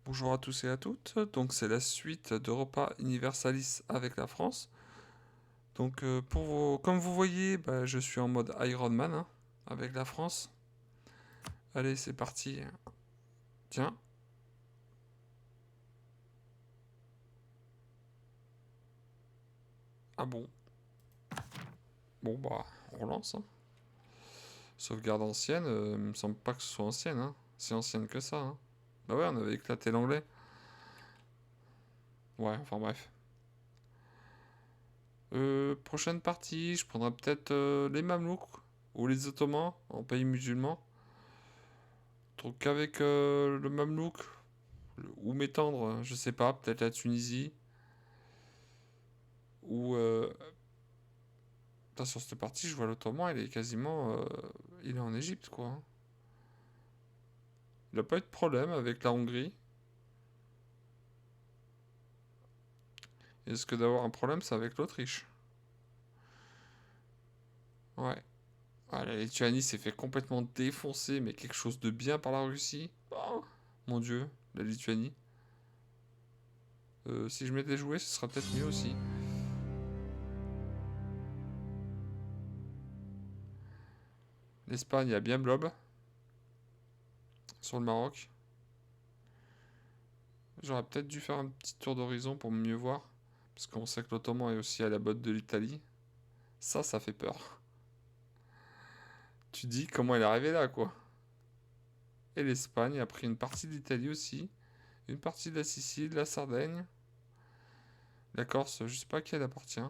Bonjour à tous et à toutes, donc c'est la suite d'Europa Universalis avec la France. Donc comme vous voyez, bah, je suis en mode Iron Man hein, avec la France. Allez, c'est parti. Tiens. Ah bon. Bon bah, on relance. Hein. Sauvegarde ancienne, il me semble pas que ce soit ancienne. Hein. Si ancienne que ça. Hein. Bah ouais, on avait éclaté l'anglais. Ouais, enfin bref. Prochaine partie, je prendrai peut-être les Mamelouks ou les Ottomans en pays musulman. Donc avec le Mamelouk, ou m'étendre, je sais pas, peut-être la Tunisie, ou... putain, sur cette partie, je vois l'Ottoman, il est quasiment... il est en Égypte, quoi. Hein. Il a pas eu de problème avec la Hongrie. Est-ce que d'avoir un problème, c'est avec l'Autriche? Ouais. Ah, la Lituanie s'est fait complètement défoncer, mais quelque chose de bien par la Russie. Oh, mon dieu, la Lituanie. Si je m'étais joué, ce serait peut-être mieux aussi. L'Espagne a bien blob sur le Maroc. J'aurais peut-être dû faire un petit tour d'horizon pour mieux voir. Parce qu'on sait que l'Ottoman est aussi à la botte de l'Italie. Ça fait peur. Tu dis comment elle est arrivée là, quoi. Et l'Espagne a pris une partie de l'Italie aussi. Une partie de la Sicile, de la Sardaigne. La Corse, je sais pas à qui elle appartient.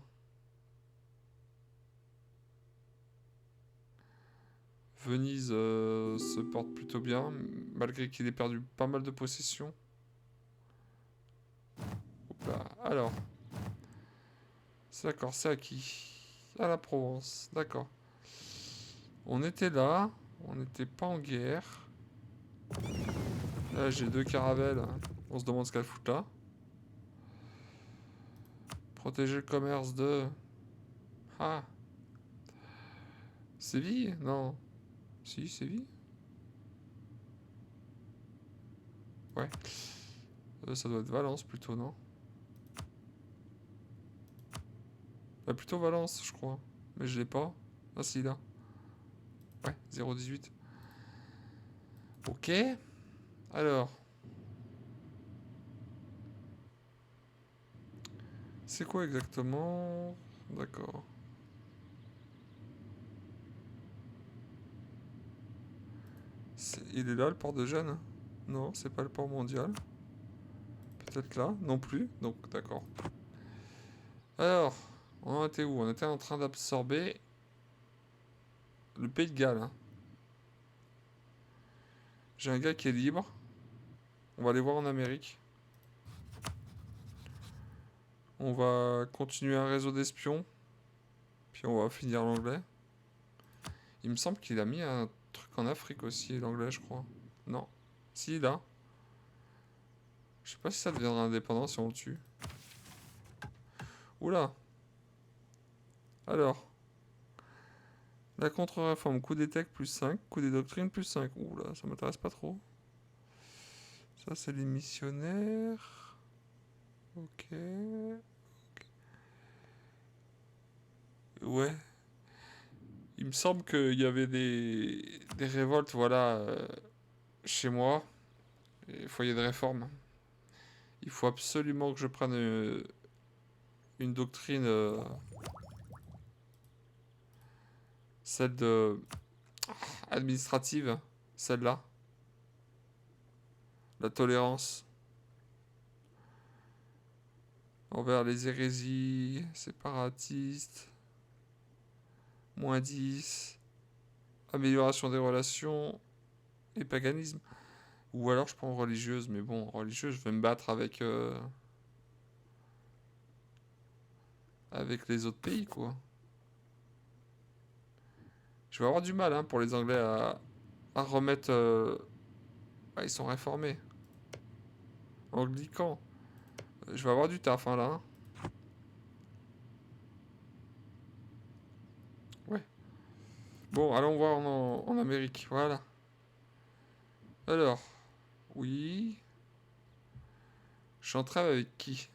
Venise se porte plutôt bien, malgré qu'il ait perdu pas mal de possessions. Hop là. Alors, c'est d'accord, c'est à qui? À la Provence, d'accord. On était là, on n'était pas en guerre. Là, j'ai deux caravelles. On se demande ce qu'elles foutent là. Protéger le commerce de... Ah, Séville? Non. Si, Séville? Ouais. Ça doit être Valence plutôt, non? Bah, plutôt Valence, je crois. Mais je l'ai pas. Ah, si, là. Ouais, 0,18. Ok. Alors, c'est quoi exactement? D'accord. Il est là, le port de Gênes? Non, c'est pas le port mondial. Peut-être là? Non plus. Donc, d'accord. Alors, on en était où? On était en train d'absorber le Pays de Galles. Hein. J'ai un gars qui est libre. On va aller voir en Amérique. On va continuer un réseau d'espions. Puis on va finir l'anglais. Il me semble qu'il a mis un truc en Afrique aussi, l'anglais, je crois. Non. Si, là. Je sais pas si ça deviendra indépendant si on le tue. Oula. Alors. La contre-réforme, coup des techs plus 5, coup des doctrines plus 5. Oula, ça m'intéresse pas trop. Ça, c'est les missionnaires. Ok. Ouais. Il me semble qu'il y avait des révoltes, voilà, chez moi. Et foyer de réforme. Il faut absolument que je prenne une doctrine, celle de administrative, celle-là, la tolérance envers les hérésies séparatistes, -10, amélioration des relations et paganisme. Ou alors je prends religieuse, mais bon, religieuse, je vais me battre avec les autres pays, quoi. Je vais avoir du mal, hein, pour les Anglais à remettre... Ah, ils sont réformés. Anglicans. Je vais avoir du taf, hein, là. Hein. Ouais. Bon, allons voir en Amérique, voilà. Alors, oui. Je suis en trêve avec qui?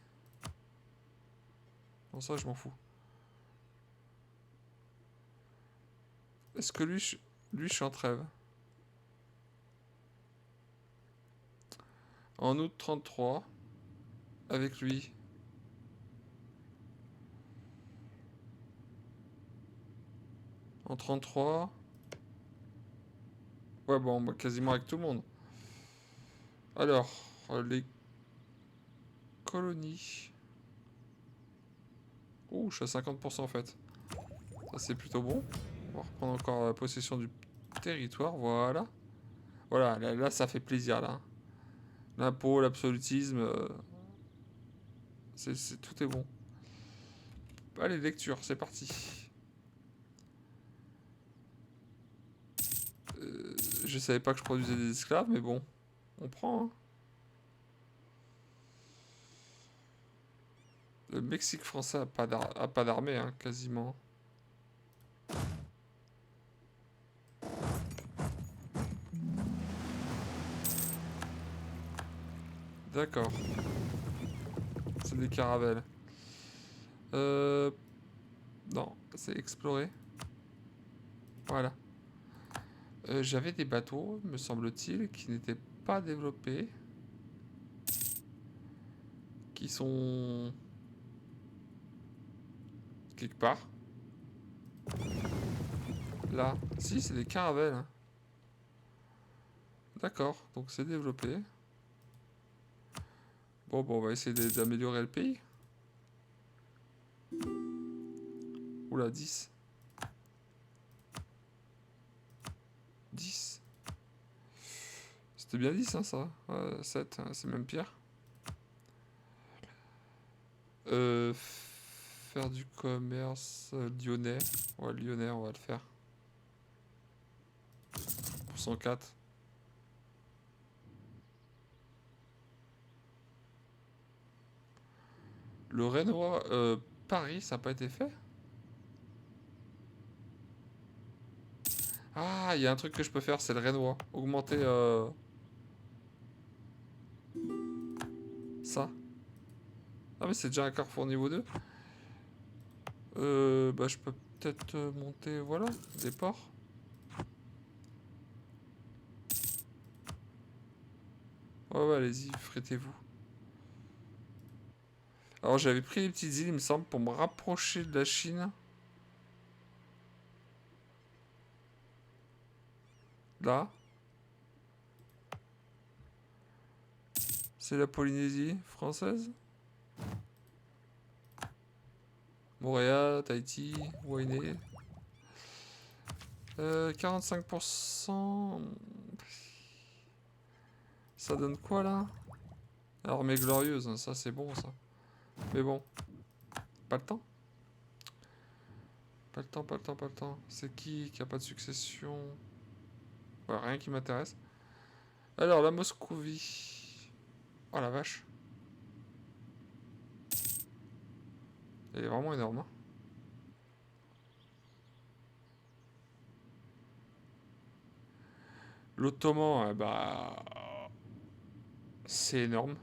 Bon, ça, je m'en fous. Est-ce que lui, je suis en trêve? En août 33, avec lui. En 33. Ouais, bon, bah, quasiment avec tout le monde. Alors, les colonies. Ouh, je suis à 50% en fait. Ça, c'est plutôt bon. On va reprendre encore la possession du territoire, voilà. Voilà, là, ça fait plaisir, là. L'impôt, l'absolutisme, tout est bon. Allez, lecture, c'est parti. Je savais pas que je produisais des esclaves, mais bon, on prend, hein. Le Mexique français a pas d'armée, hein, quasiment. D'accord. C'est des caravelles. Non, c'est explorer. Voilà. J'avais des bateaux, me semble-t-il, qui n'étaient pas développés. Qui sont... quelque part. Là. Si, c'est des caravelles, hein. D'accord, donc c'est développé. Bon, on va essayer d'améliorer le pays. Oula, 10. 10. C'était bien 10, hein, ça. 7, hein, c'est même pire. Faire du commerce lyonnais. Ouais, lyonnais, on va le faire. Pour 104. Le Renoir, Paris, ça n'a pas été fait? Ah, il y a un truc que je peux faire, c'est le Renoir. Augmenter ça. Ah, mais c'est déjà un carrefour niveau 2. Bah, je peux peut-être monter, voilà, des ports. Ouais, allez-y, frétez-vous. Alors, j'avais pris les petites îles, il me semble, pour me rapprocher de la Chine. Là. C'est la Polynésie française. Montréal, Tahiti, Wainé. 45%. Ça donne quoi là? Armée glorieuse, hein, ça c'est bon ça. Mais bon, pas le temps. Pas le temps, pas le temps, pas le temps. C'est qui a pas de succession? Ouais, rien qui m'intéresse. Alors, la Moscovie. Oh la vache. Elle est vraiment énorme, hein. L'Ottoman, bah... c'est énorme.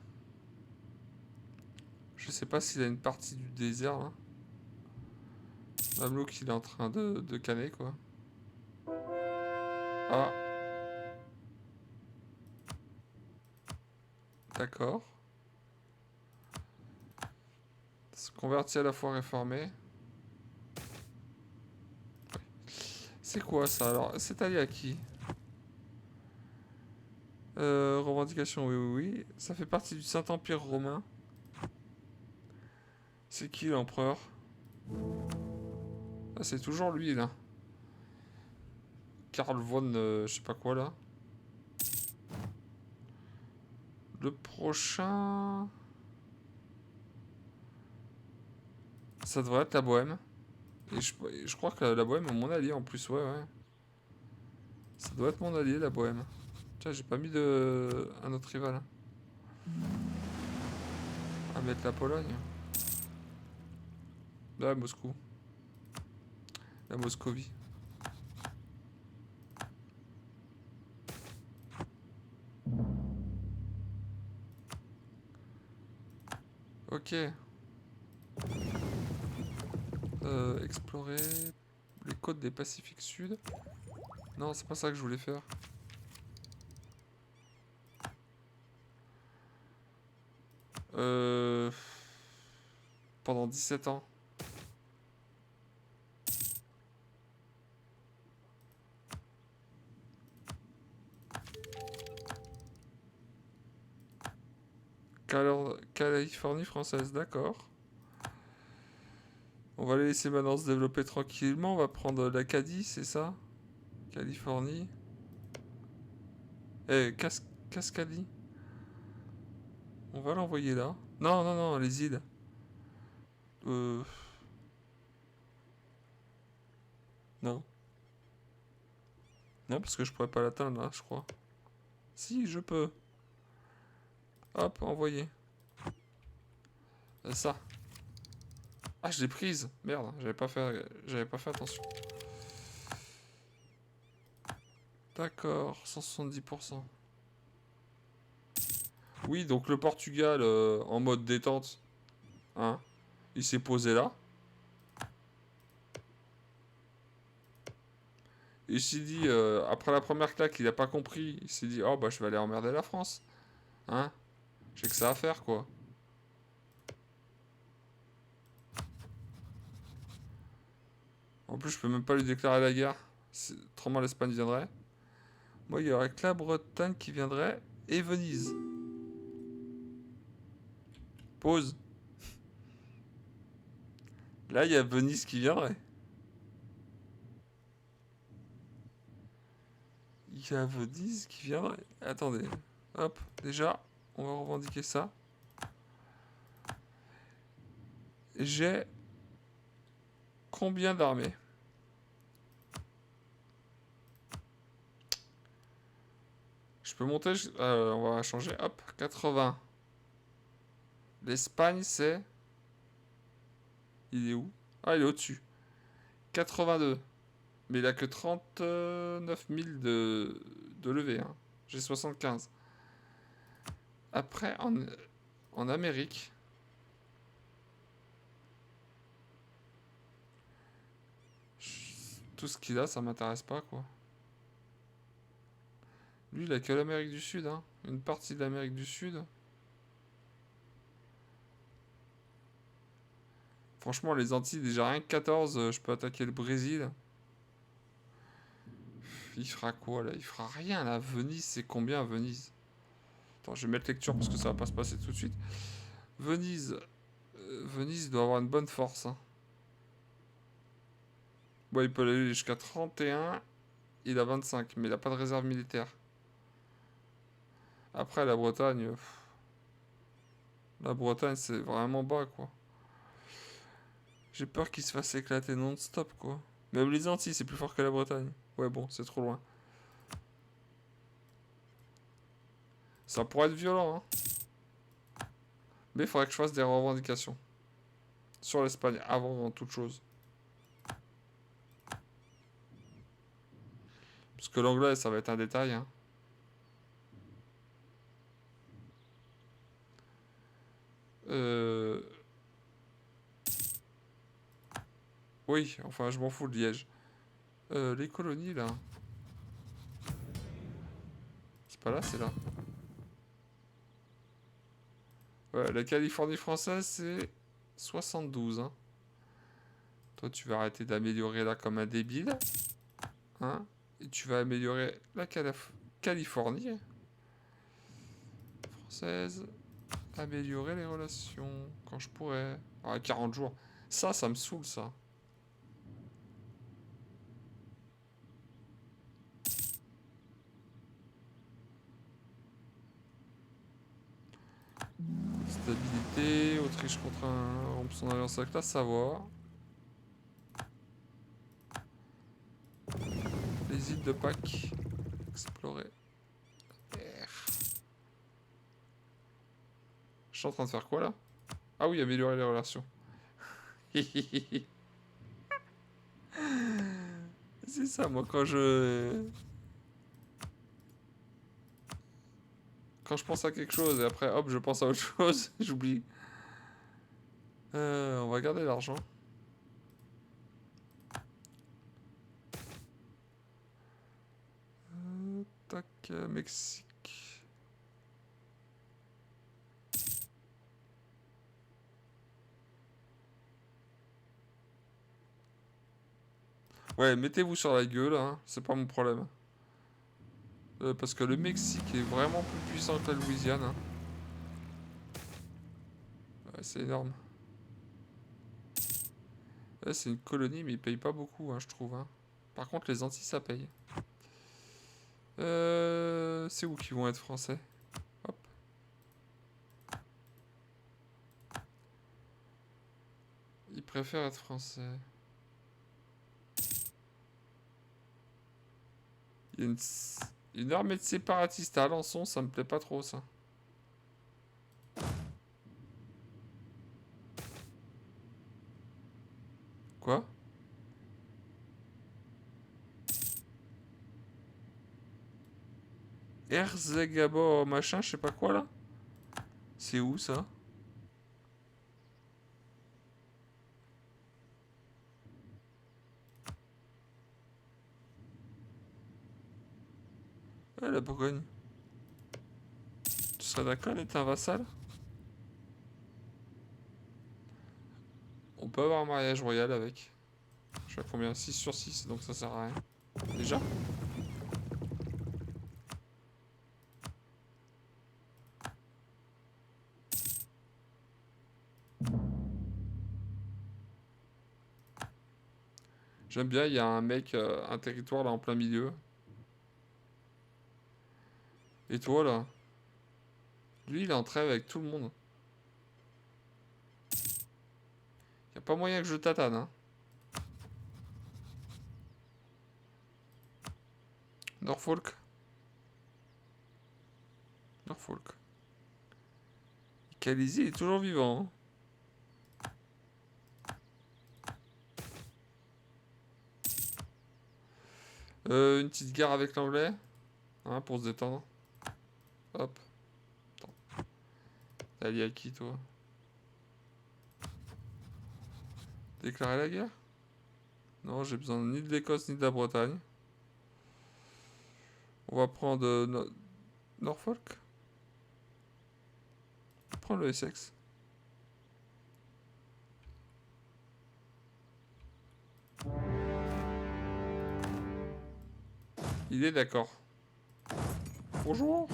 Je sais pas s'il a une partie du désert, là. Mamelouk, il est en train de canner, quoi. Ah. D'accord. Se convertit à la foi réformée. C'est quoi ça alors? C'est allié à qui? Revendication, oui, oui, oui. Ça fait partie du Saint-Empire romain. C'est qui l'empereur? Ah, c'est toujours lui, là. Karl von... je sais pas quoi, là. Le prochain... ça devrait être la Bohème. Et je crois que la Bohème est mon allié, en plus, ouais. Ça doit être mon allié, la Bohème. Tiens, j'ai pas mis un autre rival, hein. On va mettre la Pologne. Là, Moscou. La Moscovie. Ok. Explorer les côtes des Pacifiques Sud. Non, c'est pas ça que je voulais faire. Pendant 17 ans. Californie française, d'accord. On va les laisser maintenant se développer tranquillement. On va prendre l'Acadie, c'est ça? Californie. Eh, Cascadie. On va l'envoyer là. Non, non, non, les îles. Euh... Non. Non, parce que je pourrais pas l'atteindre là, je crois. Si, je peux. Hop, envoyer. Ça. Ah, je l'ai prise. Merde, j'avais pas fait attention. D'accord, 170%. Oui, donc le Portugal en mode détente, hein, il s'est posé là. Et il s'est dit, après la première claque, il a pas compris. Il s'est dit, oh bah je vais aller emmerder la France. Hein, j'ai que ça à faire quoi. En plus, je peux même pas lui déclarer la guerre. Autrement, l'Espagne viendrait. Moi, il y aurait que la Bretagne qui viendrait et Venise. Pause. Là, il y a Venise qui viendrait. Il y a Venise qui viendrait. Attendez. Hop, déjà, on va revendiquer ça. J'ai combien d'armées? Je peux monter, on va changer, hop, 80. L'Espagne, c'est... Il est où? Ah, il est au-dessus. 82. Mais il a que 39 000 de levée. Hein. J'ai 75. Après, en Amérique... Tout ce qu'il a, ça m'intéresse pas, quoi. Lui, il a que l'Amérique du Sud, hein. Une partie de l'Amérique du Sud. Franchement, les Antilles, déjà rien que 14, je peux attaquer le Brésil. Il fera quoi, là? Il fera rien, là. Venise, c'est combien, Venise? Attends, je vais mettre lecture parce que ça va pas se passer tout de suite. Venise. Venise doit avoir une bonne force, hein. Bon, il peut aller jusqu'à 31. Il a 25, mais il a pas de réserve militaire. Après, la Bretagne... La Bretagne, c'est vraiment bas, quoi. J'ai peur qu'il se fasse éclater non-stop, quoi. Même les Antilles, c'est plus fort que la Bretagne. Ouais, bon, c'est trop loin. Ça pourrait être violent, hein. Mais il faudrait que je fasse des revendications. Sur l'Espagne, avant toute chose. Parce que l'anglais, ça va être un détail, hein. Oui, enfin, je m'en fous de Liège. Les colonies, là. C'est pas là, c'est là. Ouais, la Californie française, c'est 72, hein. Toi, tu vas arrêter d'améliorer là comme un débile. Hein. Et tu vas améliorer la Californie française. Améliorer les relations quand je pourrais. Ah, 40 jours. Ça me saoule, ça. Stabilité, Autriche contre rompre son alliance avec la Savoie. Les îles de Pâques. Explorer. Je suis en train de faire quoi là? Ah oui, améliorer les relations. C'est ça, moi, quand je pense à quelque chose et après, hop, je pense à autre chose, j'oublie. On va garder l'argent. Tac, Mexique. Ouais, mettez-vous sur la gueule, hein, c'est pas mon problème. Parce que le Mexique est vraiment plus puissant que la Louisiane. Hein. Ouais, c'est énorme. Ouais, c'est une colonie, mais ils payent pas beaucoup, hein, je trouve. Hein. Par contre, les Antilles, ça paye. C'est où qu'ils vont être français? Hop. Ils préfèrent être français. Il y a une armée de séparatistes à Alençon, ça me plaît pas trop, ça. Quoi? Herzegabor machin, je sais pas quoi, là? C'est où, ça? Ah, la Bourgogne. Tu serais d'accord d'être un vassal? On peut avoir un mariage royal avec. Je suis à combien? 6 sur 6, donc ça sert à rien. Déjà? J'aime bien, il y a un mec, un territoire là en plein milieu. Et toi là? Lui, il est en trêve avec tout le monde. Y a pas moyen que je tatane, hein. Norfolk. Norfolk. Calisi est toujours vivant. Hein. Une petite guerre avec l'anglais. Hein, pour se détendre. Hop. Attends. T'es allié à qui, toi? Déclarer la guerre? Non, j'ai besoin ni de l'Écosse ni de la Bretagne. On va prendre Norfolk. Prends le Essex. Il est d'accord. Bonjour.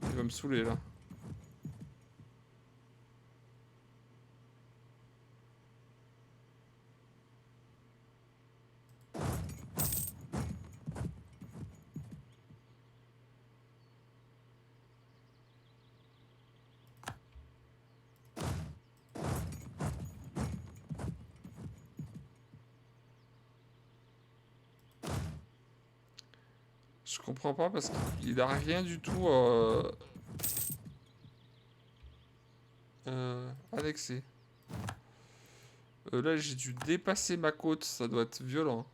Il va me saouler là. Je comprends pas parce qu'il a rien du tout annexé. Là, j'ai dû dépasser ma côte, ça doit être violent.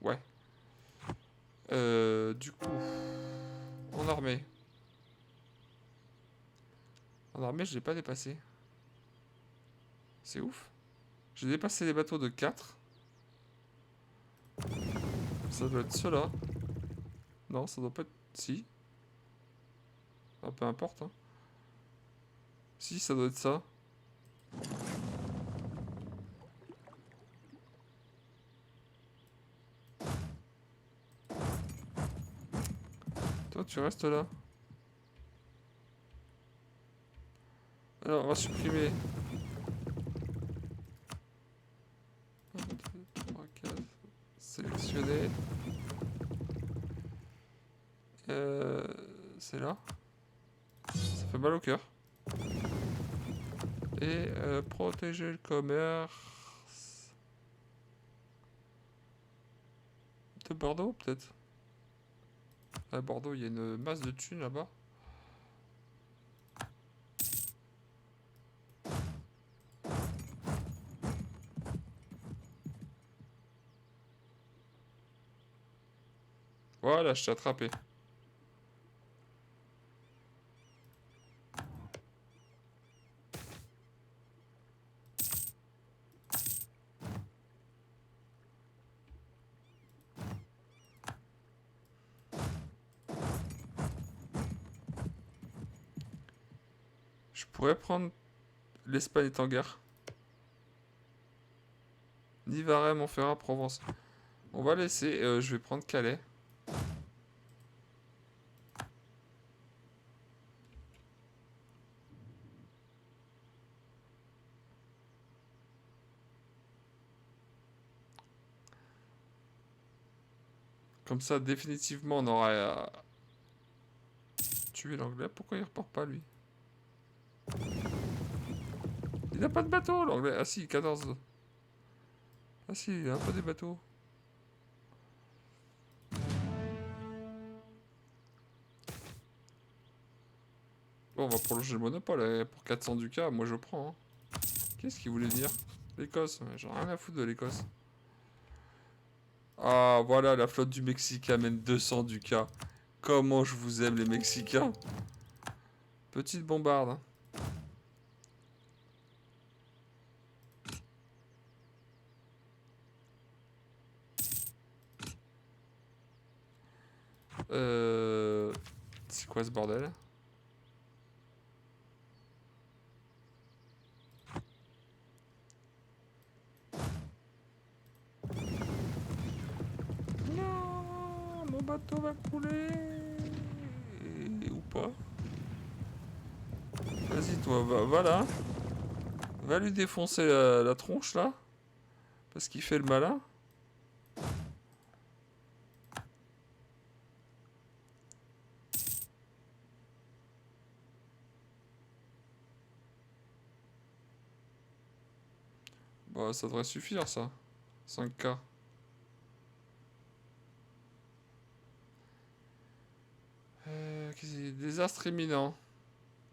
Ouais. Du coup, en armée. En armée, je l'ai pas dépassé. C'est ouf. J'ai dépassé les bateaux de 4. Ça doit être ceux-là. Non, ça doit pas être... Si. Ah, peu importe. Hein. Si, ça doit être ça. Toi, tu restes là. Alors, on va supprimer. 1, 2, 3, 4. Sélectionner. C'est là. Ça fait mal au cœur. Et protéger le commerce. De Bordeaux, peut-être. À Bordeaux, il y a une masse de thunes là-bas. Voilà, je t'ai attrapé. Je pourrais prendre... L'Espagne est en guerre. Nivarais, Montferrat, Provence. On va laisser... je vais prendre Calais. Comme ça, définitivement, on aura tué l'anglais. Pourquoi il repart pas, lui? Il n'a pas de bateau, l'anglais. Ah si, 14. Ah si, il a un peu des bateaux. Bon, on va prolonger le monopole. Pour 400 ducats, moi je prends. Hein. Qu'est-ce qu'il voulait dire? L'Écosse. J'en ai rien à foutre de l'Écosse. Ah, voilà, la flotte du Mexique amène 200 ducats. Comment je vous aime, les Mexicains. Petite bombarde. Hein. C'est quoi ce bordel? Non, mon bateau va couler. Ou pas. Vas-y, toi, va là. Va lui défoncer la tronche, là. Parce qu'il fait le malin. Bah, ça devrait suffire, ça. 5K. Désastre imminent.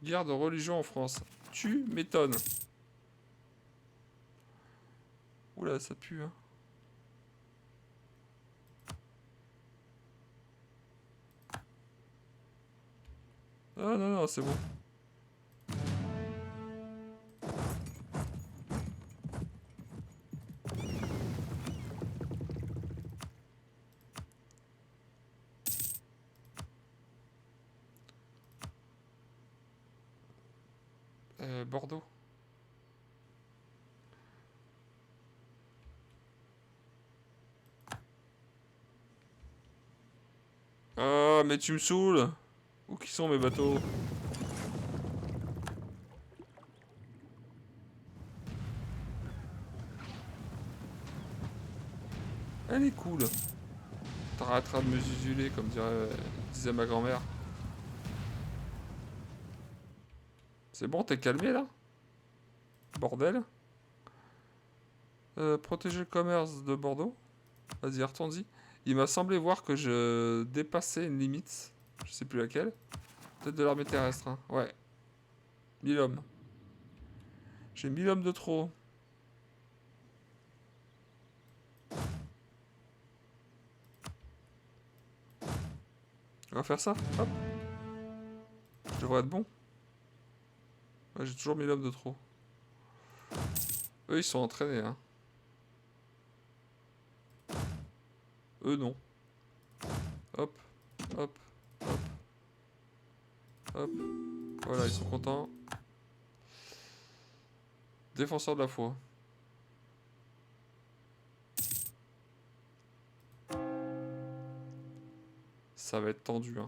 Guerre de religion en France. Tu m'étonnes. Oula, ça pue, hein. Ah non, non, c'est bon. Bordeaux. Ah, mais tu me saoules. Où qui sont mes bateaux? Elle est cool. T'arrêteras de me zuzuler, comme disait ma grand-mère. C'est bon, t'es calmé, là? Bordel. Protéger le commerce de Bordeaux. Vas-y, retourne-y. Il m'a semblé voir que je dépassais une limite. Je sais plus laquelle. Peut-être de l'armée terrestre, hein. Ouais. 1000 hommes. J'ai 1000 hommes de trop. On va faire ça. Hop. Je devrais être bon. Ouais, j'ai toujours 1000 hommes de trop. Eux, ils sont entraînés, hein. Eux, non. Hop. Hop. Hop. Hop. Voilà, ils sont contents. Défenseur de la foi. Ça va être tendu, hein.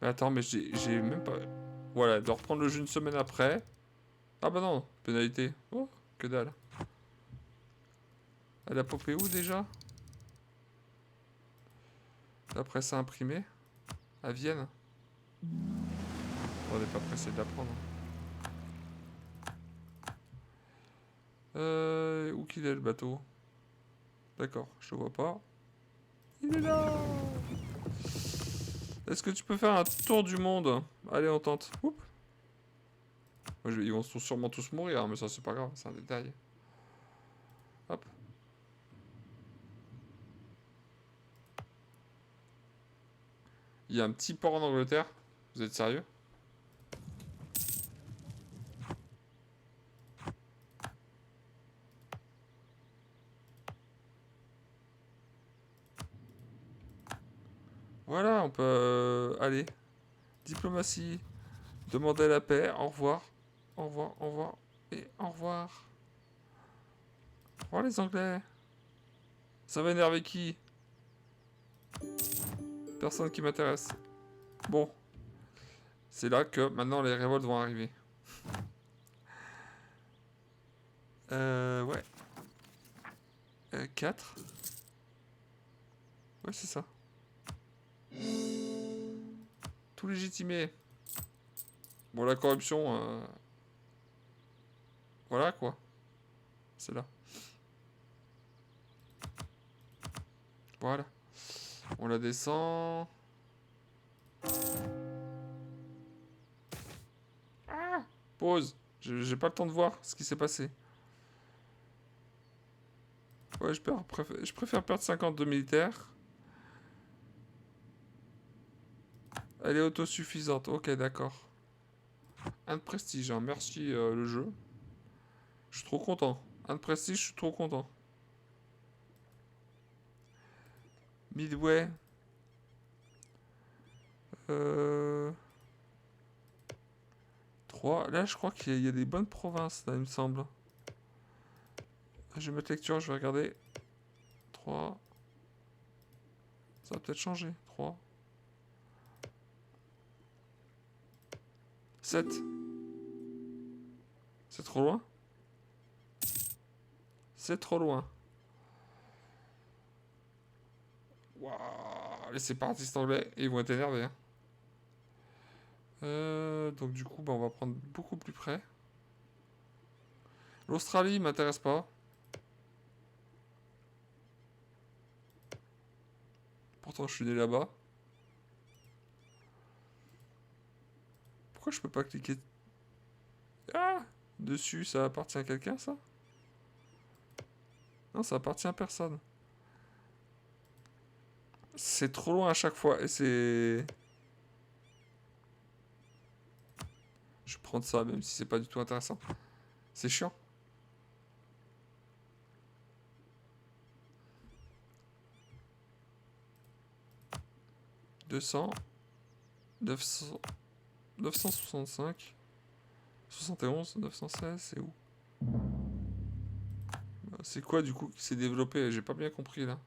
Mais attends, mais j'ai même pas... Voilà, de reprendre le jeu une semaine après. Ah bah non, pénalité. Oh, que dalle. Elle a popé où déjà? La presse à imprimer. À Vienne. On n'est pas pressé de la prendre. Où qu'il est le bateau? D'accord, je le vois pas. Il est là! Est-ce que tu peux faire un tour du monde? Allez, on tente. Oups. Ils vont sûrement tous mourir, mais ça c'est pas grave, c'est un détail. Hop. Il y a un petit port en Angleterre. Vous êtes sérieux? Voilà, on peut... aller. Diplomatie. Demander la paix. Au revoir. Au revoir, au revoir. Et au revoir. Au revoir les Anglais. Ça va énerver qui? Personne qui m'intéresse. Bon. C'est là que maintenant les révoltes vont arriver. Ouais. 4. Ouais, c'est ça. Tout légitimé. Bon, la corruption... Voilà, quoi. C'est là. Voilà. On la descend. Ah, pause. J'ai pas le temps de voir ce qui s'est passé. Ouais, je préfère perdre 52 militaires. Elle est autosuffisante. Ok, d'accord. Un de prestige, hein. Merci le jeu. Je suis trop content. Un de prestige, je suis trop content. Midway. 3. Là, je crois qu'il y a des bonnes provinces, là, il me semble. Je vais mettre lecture, je vais regarder. 3. Ça va peut-être changer. 3. 7. C'est trop loin? C'est trop loin. Waouh, les séparatistes anglais, ils vont être énervés. Hein. Donc du coup, bah, on va prendre beaucoup plus près. L'Australie m'intéresse pas. Pourtant, je suis né là-bas. Pourquoi je peux pas cliquer? Ah! Dessus, ça appartient à quelqu'un, ça? Non, ça appartient à personne. C'est trop loin à chaque fois. Et c'est... Je vais prendre ça, même si c'est pas du tout intéressant. C'est chiant. 200. 900... 965. 71. 916, c'est où? C'est quoi du coup qui s'est développé? J'ai pas bien compris là.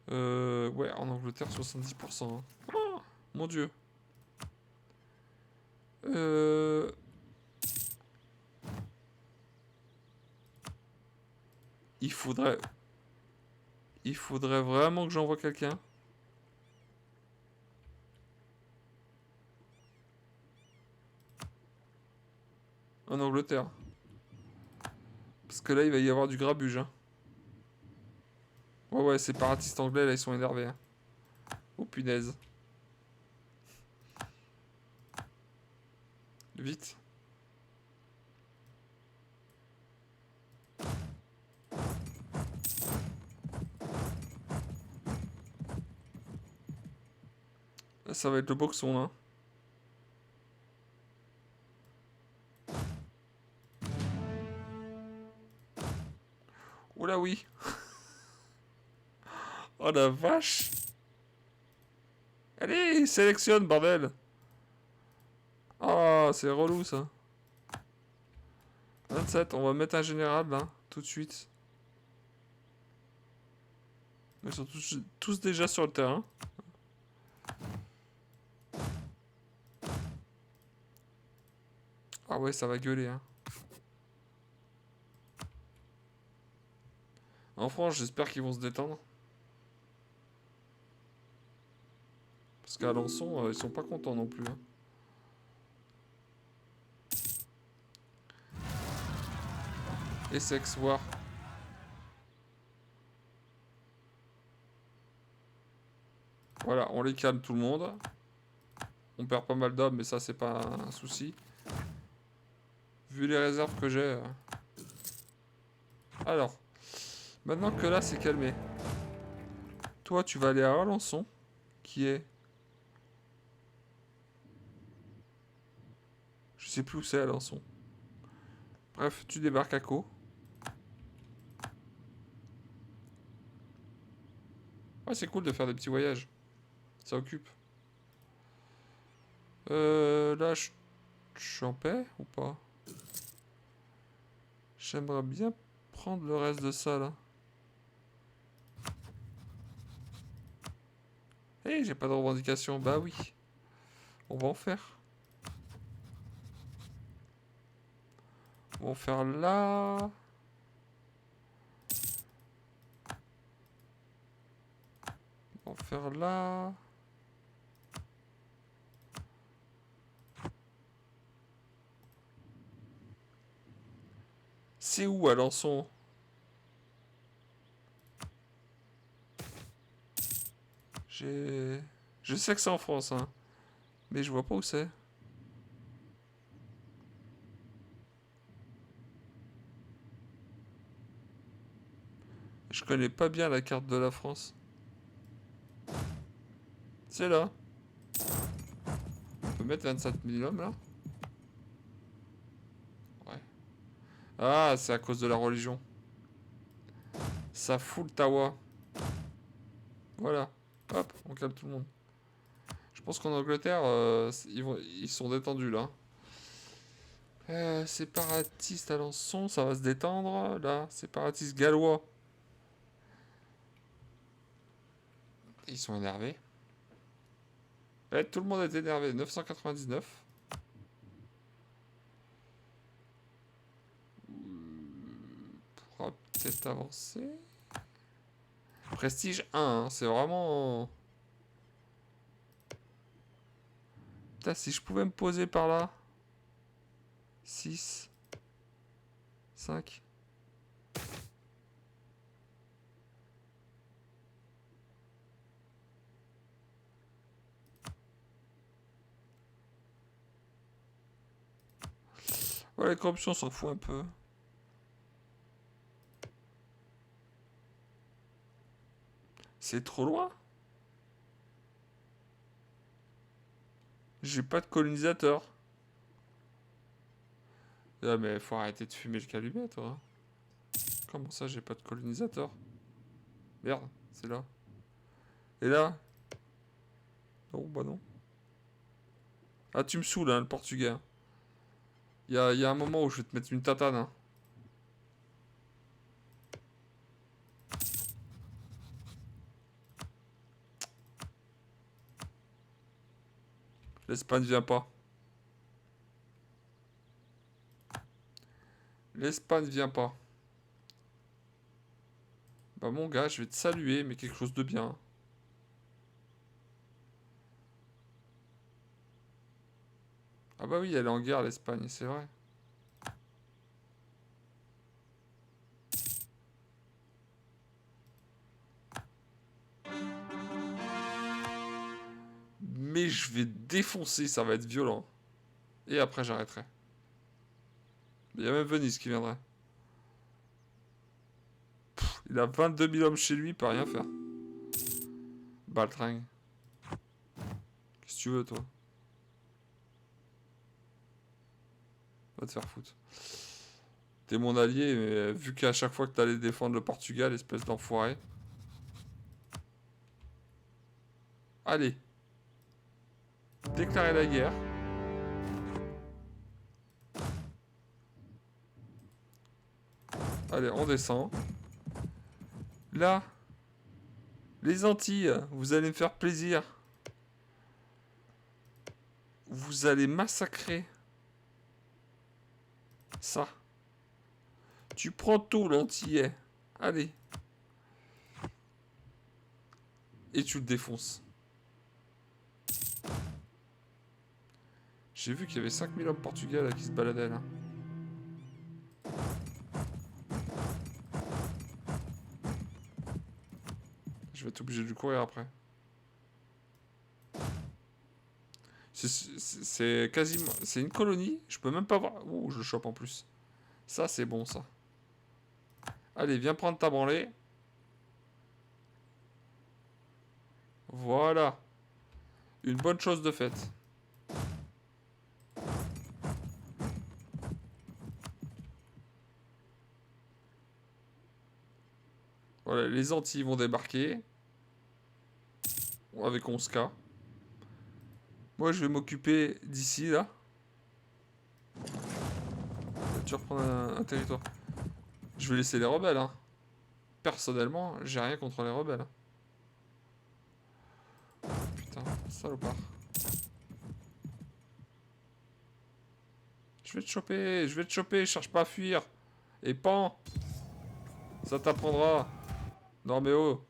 Ouais, en Angleterre, 70%. Hein. Oh, mon dieu. Il faudrait... Il faudrait vraiment que j'envoie quelqu'un. En Angleterre. Parce que là, il va y avoir du grabuge. Hein. Ouais, ouais, séparatistes anglais, là, ils sont énervés. Hein. Oh, punaise. Vite. Là, ça va être le boxon, là. Oula, oui. Oh, la vache. Allez, sélectionne, bordel. Oh, c'est relou, ça. 27, on va mettre un général, là, tout de suite. Ils sont tous déjà sur le terrain. Ah ouais, ça va gueuler, hein. En France, j'espère qu'ils vont se détendre. Parce qu'à Alençon, ils sont pas contents non plus. Hein. Essex War. Voilà, on les calme tout le monde. On perd pas mal d'hommes, mais ça, c'est pas un souci. Vu les réserves que j'ai... Alors, maintenant que là, c'est calmé. Toi, tu vas aller à Alençon, qui est... Je sais plus où c'est Alençon. Bref, tu débarques à Caux. Ouais, c'est cool de faire des petits voyages. Ça occupe. Là, je suis en paix ou pas? J'aimerais bien prendre le reste de ça, là. Hé, j'ai pas de revendication. Bah oui. On va en faire. On va en faire là. On va en faire là. C'est où, Alençon? J'ai... Je sais que c'est en France, hein. Mais je vois pas où c'est. Je connais pas bien la carte de la France. C'est là. On peut mettre 27 minimum, là? Ouais. Ah, c'est à cause de la religion. Ça fout le tawa. Voilà. Hop, on calme tout le monde. Je pense qu'en Angleterre, ils sont détendus, là. Séparatiste Alençon, ça va se détendre. Là, séparatiste gallois. Ils sont énervés. Ouais, tout le monde est énervé. 999. Pourra peut-être avancer. Prestige 1, hein, c'est vraiment... Putain, si je pouvais me poser par là. 6. 5. Ouais, la corruption, on s'en fout un peu. C'est trop loin. J'ai pas de colonisateur. Ah, mais faut arrêter de fumer le calumet, toi. Comment ça, j'ai pas de colonisateur? Merde, c'est là. Et là? Non, bah non. Ah, tu me saoules, hein, le portugais. Y a un moment où je vais te mettre une tatane, hein. L'Espagne vient pas. L'Espagne vient pas. Bah mon gars, je vais te saluer, mais quelque chose de bien. Ah bah oui, elle est en guerre, l'Espagne, c'est vrai. Mais je vais défoncer, ça va être violent. Et après, j'arrêterai. Il y a même Venise qui viendrait. Il a 22 000 hommes chez lui, il peut rien faire. Baltringue. Qu'est-ce que tu veux, toi? Va te faire foutre. T'es mon allié, mais vu qu'à chaque fois que t'allais défendre le Portugal, espèce d'enfoiré. Allez. Déclarer la guerre. Allez, on descend. Là. Les Antilles, vous allez me faire plaisir. Vous allez massacrer. Ça. Tu prends tout, l'antillais. Allez. Et tu le défonces. J'ai vu qu'il y avait 5000 hommes portugais là qui se baladaient là. Je vais être obligé de lui courir après. C'est quasiment... C'est une colonie. Je peux même pas voir... Ouh, je le chope en plus. Ça, c'est bon, ça. Allez, viens prendre ta branlée. Voilà. Une bonne chose de faite. Voilà, les Antilles vont débarquer. Avec 11K. Moi, je vais m'occuper d'ici, là. Tu reprends un territoire. Je vais laisser les rebelles, hein. Personnellement, j'ai rien contre les rebelles. Putain, salopard. Je vais te choper, cherche pas à fuir. Et pan. Ça t'apprendra. Non mais oh.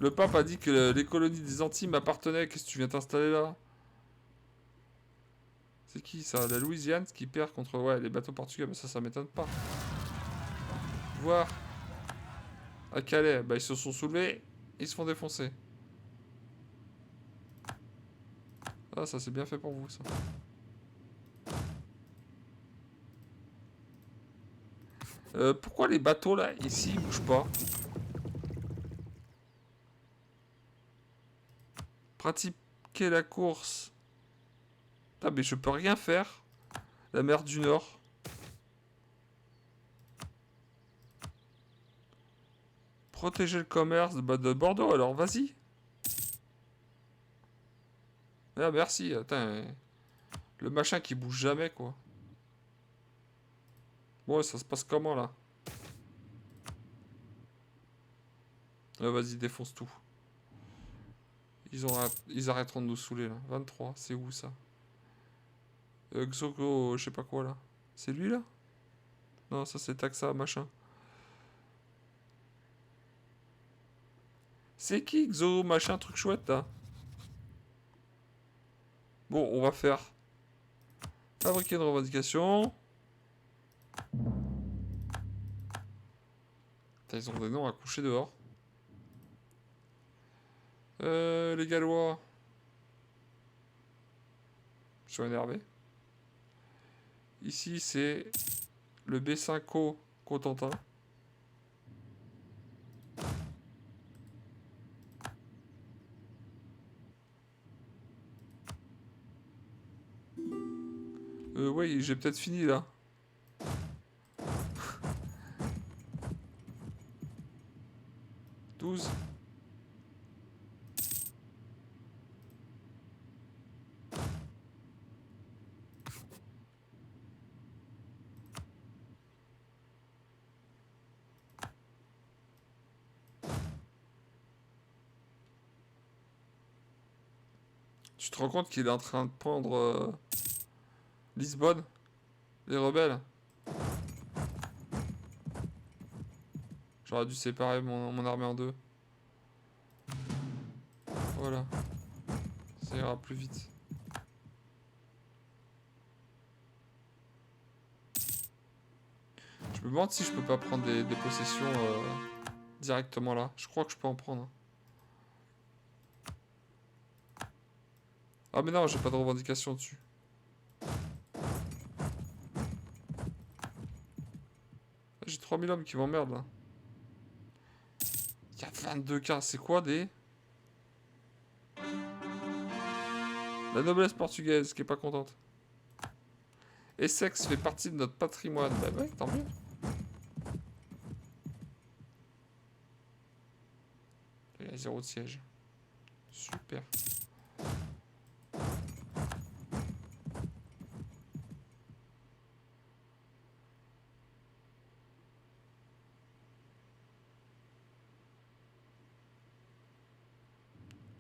Le pape a dit que les colonies des Antilles m'appartenaient. Qu'est-ce que tu viens t'installer là? C'est qui ça? La Louisiane qui perd contre ouais, les bateaux portugais. Mais ça m'étonne pas. Voir. À Calais, bah ils se sont soulevés. Ils se font défoncer. Ah ça c'est bien fait pour vous ça. Pourquoi les bateaux là, ici, ils bougent pas? Pratiquer la course. Ah mais je peux rien faire. La mer du Nord. Protéger le commerce de Bordeaux, alors vas-y. Ah merci, attends. Le machin qui bouge jamais quoi. Bon ça se passe comment là? Vas-y défonce tout. Ils arrêteront de nous saouler là. 23, c'est où ça? Xogo, je sais pas quoi là. C'est lui là? Non, ça c'est Taxa, machin. C'est qui Xo, machin, truc chouette là? Bon, on va faire fabriquer une revendication. Putain, ils ont des noms à coucher dehors. Les Gallois. Ils sont énervés. Ici, c'est le B5O Cotentin. Ouais, j'ai peut-être fini là. « 12. Tu te rends compte qu'il est en train de prendre Lisbonne? Les rebelles? J'aurais dû séparer mon armée en deux. Voilà. Ça ira plus vite. Je me demande si je peux pas prendre des possessions directement là. Je crois que je peux en prendre. Ah mais non, j'ai pas de revendication dessus. J'ai 3000 hommes qui m'emmerdent là. Il y a 22 cas, c'est quoi des... La noblesse portugaise qui est pas contente. Essex fait partie de notre patrimoine. Bah ouais, tant mieux. Il y a 0 de siège. Super.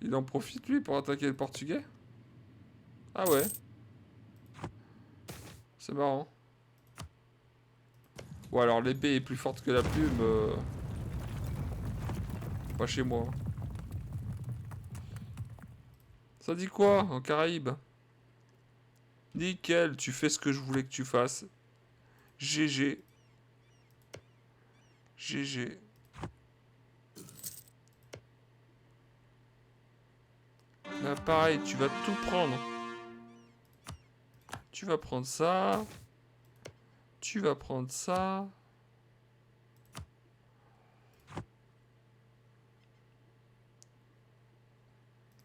Il en profite lui pour attaquer le portugais? Ah ouais. C'est marrant. Ou alors l'épée est plus forte que la plume. Pas chez moi. Ça dit quoi en Caraïbes? Nickel, tu fais ce que je voulais que tu fasses. GG. GG. Là pareil, tu vas tout prendre. Tu vas prendre ça. Tu vas prendre ça.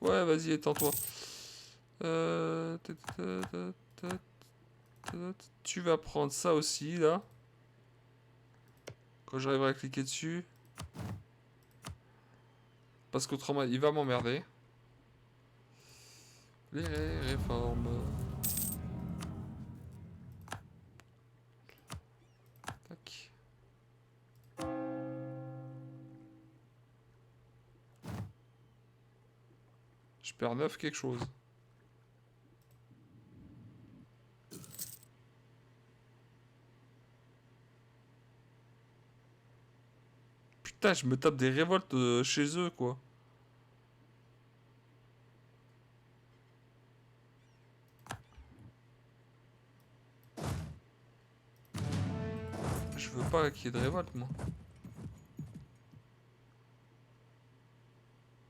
Ouais, vas-y, étends-toi. Tu vas prendre ça aussi, là. Quand j'arriverai à cliquer dessus. Parce qu'autrement, il va m'emmerder. Les réformes. Tac. Je perds 9 quelque chose. Putain, je me tape des révoltes chez eux, quoi. Je veux pas qu'il y ait de révolte, moi.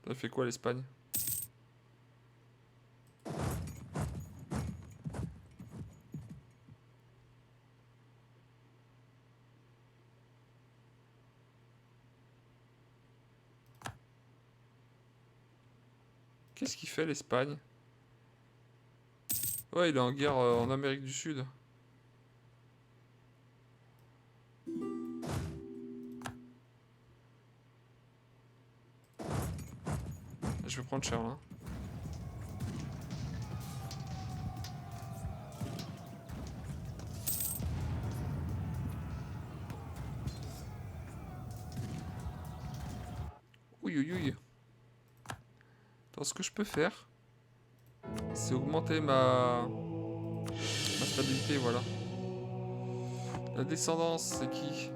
Ça fait quoi, l'Espagne? Qu'est-ce qu'il fait, l'Espagne? Ouais, il est en guerre en Amérique du Sud. Je vais prendre cher, là. Oui, oui, oui. Attends, ce que je peux faire, c'est augmenter ma stabilité, voilà. La descendance, c'est qui?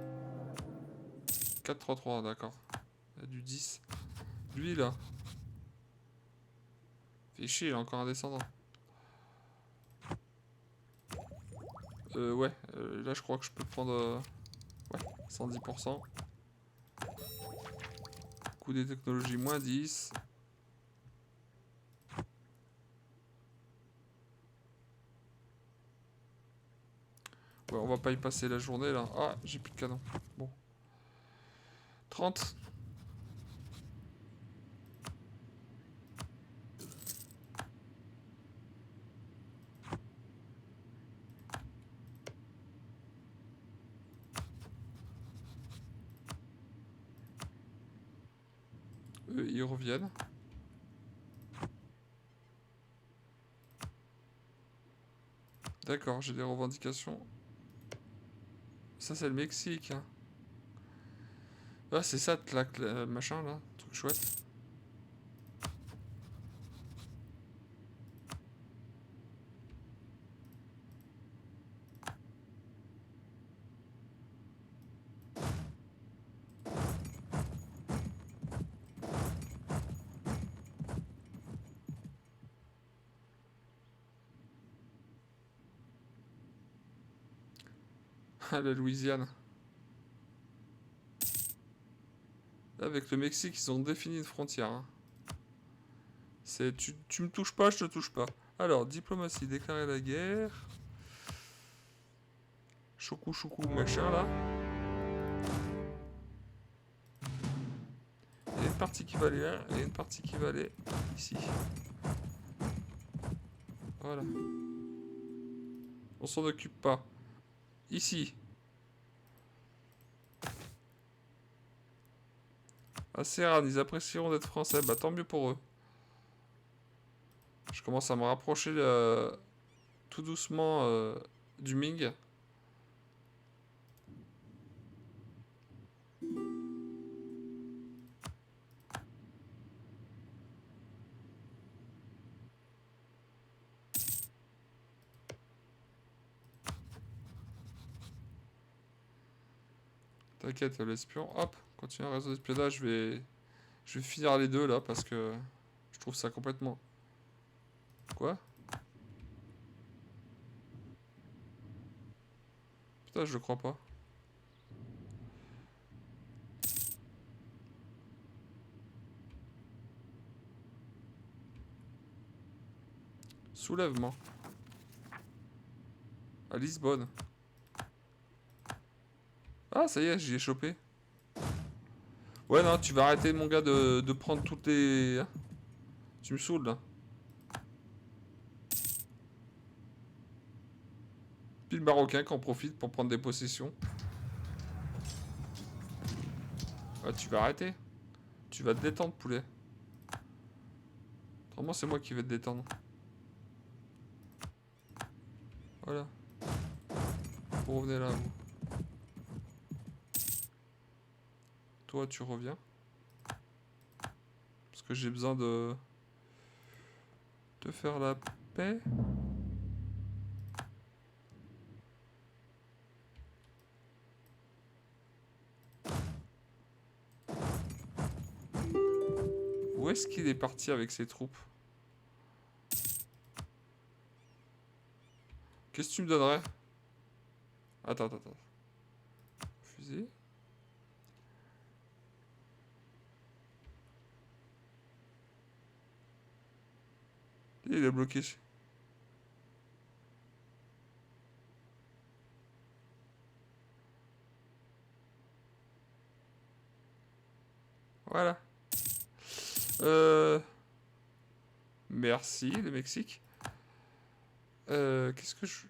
4-3-3, d'accord. Il y a du 10. Lui, là. Fait chier, il a encore un descendant. Ouais. Là, je crois que je peux prendre... ouais, 110%. Coût des technologies, moins 10. Ouais, on va pas y passer la journée, là. Ah, j'ai plus de canon. Bon. 30. Ils reviennent. D'accord, j'ai des revendications. Ça, c'est le Mexique. Hein. Ah, c'est ça, machin, là. Truc chouette. Ah, la Louisiane. Avec le Mexique, ils ont défini une frontière. Hein. C'est tu me touches pas, je te touche pas. Alors, diplomatie, déclarer la guerre. Choucou, choucou, machin là. Il y a une partie qui va aller là, et une partie qui va aller ici. Voilà. On s'en occupe pas. Ici. À Serran, ils apprécieront d'être français. Bah tant mieux pour eux. Je commence à me rapprocher tout doucement du Ming. T'inquiète, l'espion. Hop, continue un réseau d'espionnage. Je vais finir les deux là parce que je trouve ça complètement. Quoi? Putain, je le crois pas. Soulèvement. À Lisbonne. Ah, ça y est, j'y ai chopé. Ouais, non, tu vas arrêter, mon gars, de prendre toutes les... Tu me saoules là. Puis le Marocain qui en profite pour prendre des possessions. Ah, tu vas arrêter. Tu vas te détendre, poulet. Autrement, c'est moi qui vais te détendre. Voilà. Vous revenez là, vous. Toi, tu reviens. Parce que j'ai besoin de faire la paix. Où est-ce qu'il est parti avec ses troupes? Qu'est-ce que tu me donnerais? Attends. Fusée. Il est bloqué. Voilà. Merci, le Mexique. Qu'est-ce que je...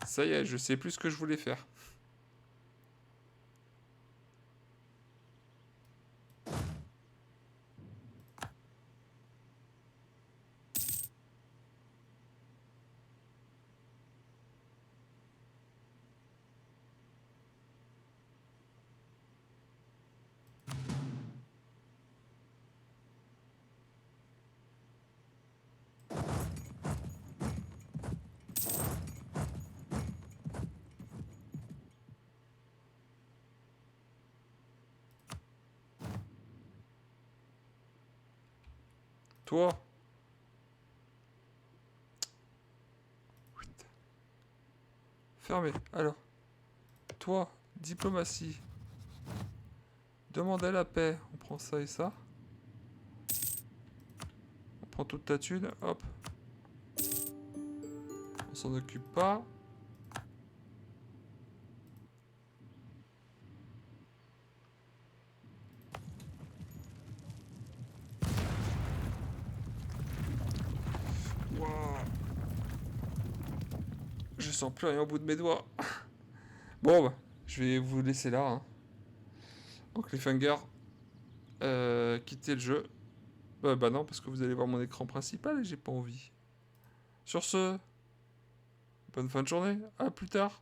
Ça y est, je sais plus ce que je voulais faire. Toi. Fermé. Alors. Toi, diplomatie. Demander la paix. On prend ça et ça. On prend toute ta thune. Hop. On s'en occupe pas. Wow. Je sens plus rien au bout de mes doigts. Bon, bah, je vais vous laisser là. Hein. Donc les fingers, quittez le jeu. Bah non, parce que vous allez voir mon écran principal et j'ai pas envie. Sur ce, bonne fin de journée. À plus tard.